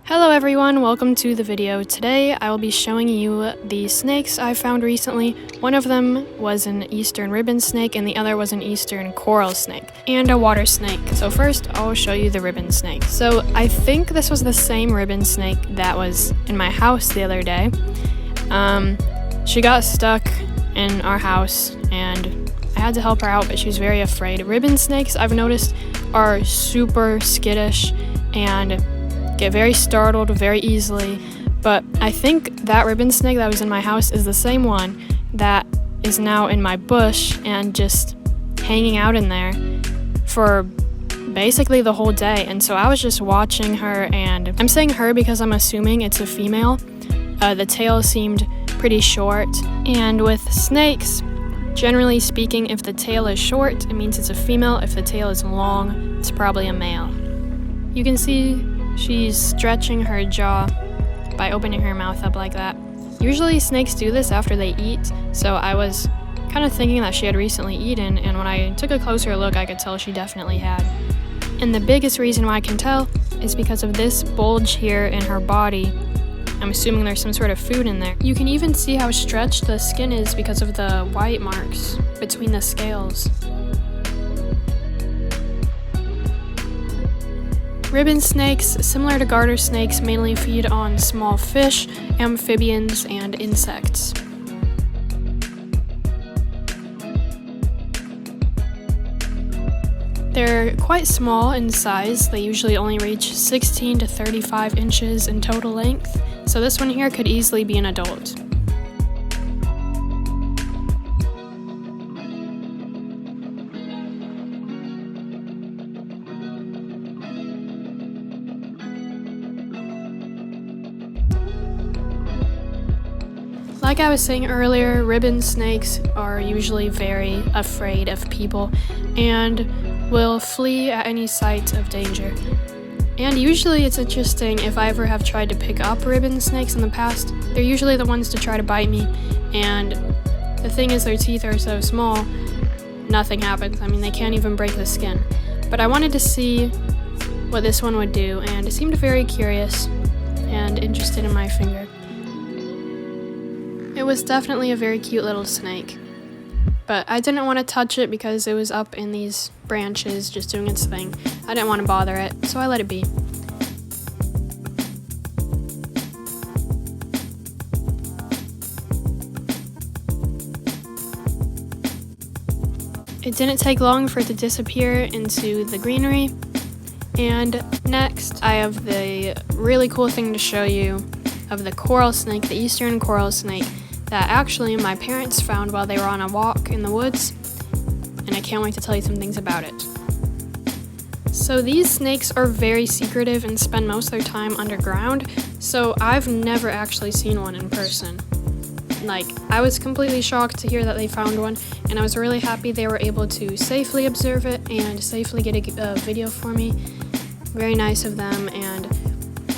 Hello everyone, welcome to the video. Today I will be showing you the snakes I found recently. One of them was an eastern ribbon snake and the other was an eastern coral snake and a water snake. So first I'll show you the ribbon snake. So I think this was the same ribbon snake that was in my house the other day. She got stuck in our house and I had to help her out, but she was very afraid. Ribbon snakes, I've noticed, are super skittish and get very startled very easily, but I think that ribbon snake that was in my house is the same one that is now in my bush and just hanging out in there for basically the whole day. And so I was just watching her, and I'm saying her because I'm assuming it's a female. The tail seemed pretty short, and with snakes, generally speaking, if the tail is short, it means it's a female. If the tail is long, it's probably a male. You can see she's stretching her jaw by opening her mouth up like that. Usually snakes do this after they eat, so I was kind of thinking that she had recently eaten, and when I took a closer look, I could tell she definitely had. And the biggest reason why I can tell is because of this bulge here in her body. I'm assuming there's some sort of food in there. You can even see how stretched the skin is because of the white marks between the scales. Ribbon snakes, similar to garter snakes, mainly feed on small fish, amphibians, and insects. They're quite small in size. They usually only reach 16 to 35 inches in total length, so this one here could easily be an adult. Like I was saying earlier, ribbon snakes are usually very afraid of people and will flee at any sight of danger. And usually it's interesting, if I ever have tried to pick up ribbon snakes in the past, they're usually the ones to try to bite me, and the thing is their teeth are so small, nothing happens. I mean, they can't even break the skin. But I wanted to see what this one would do, and it seemed very curious and interested in my finger. It was definitely a very cute little snake, but I didn't want to touch it because it was up in these branches just doing its thing. I didn't want to bother it, so I let it be. It didn't take long for it to disappear into the greenery, and next I have the really cool thing to show you of the coral snake, the eastern coral snake, that actually my parents found while they were on a walk in the woods, and I can't wait to tell you some things about it. So these snakes are very secretive and spend most of their time underground, so I've never actually seen one in person. I was completely shocked to hear that they found one, and I was really happy they were able to safely observe it and safely get a video for me. Very nice of them, and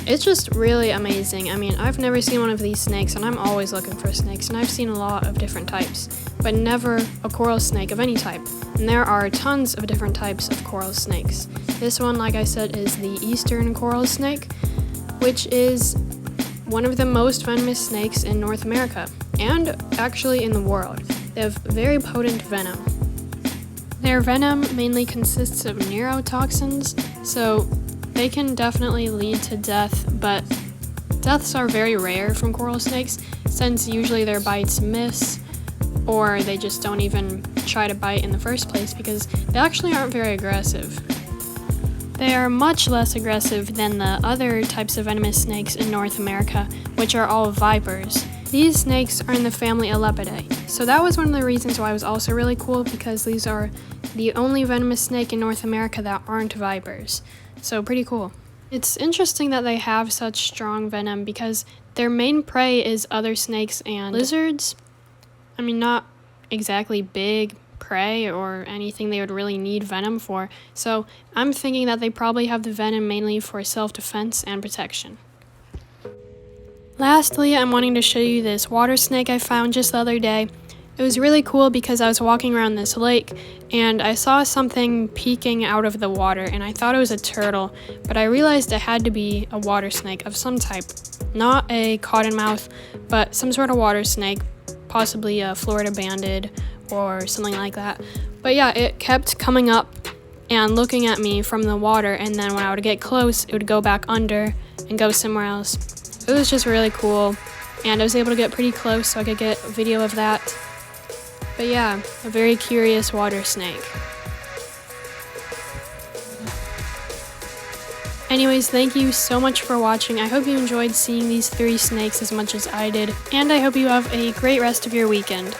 it's just really amazing. I mean, I've never seen one of these snakes, and I'm always looking for snakes, and I've seen a lot of different types, but never a coral snake of any type. And there are tons of different types of coral snakes. This one, like I said, is the eastern coral snake, which is one of the most venomous snakes in North America, and actually in the world. They have very potent venom. Their venom mainly consists of neurotoxins, so they can definitely lead to death, but deaths are very rare from coral snakes since usually their bites miss, or they just don't even try to bite in the first place because they actually aren't very aggressive. They are much less aggressive than the other types of venomous snakes in North America, which are all vipers. These snakes are in the family Elapidae, so that was one of the reasons why it was also really cool, because these are the only venomous snake in North America that aren't vipers. So pretty cool. It's interesting that they have such strong venom because their main prey is other snakes and lizards. I mean, not exactly big prey or anything they would really need venom for. So I'm thinking that they probably have the venom mainly for self-defense and protection. Lastly, I'm wanting to show you this water snake I found just the other day. It was really cool because I was walking around this lake and I saw something peeking out of the water, and I thought it was a turtle, but I realized it had to be a water snake of some type. Not a cottonmouth, but some sort of water snake, possibly a Florida banded or something like that. But yeah, it kept coming up and looking at me from the water, and then when I would get close, it would go back under and go somewhere else. It was just really cool, and I was able to get pretty close so I could get a video of that. But yeah, a very curious water snake. Anyways, thank you so much for watching. I hope you enjoyed seeing these 3 snakes as much as I did, and I hope you have a great rest of your weekend.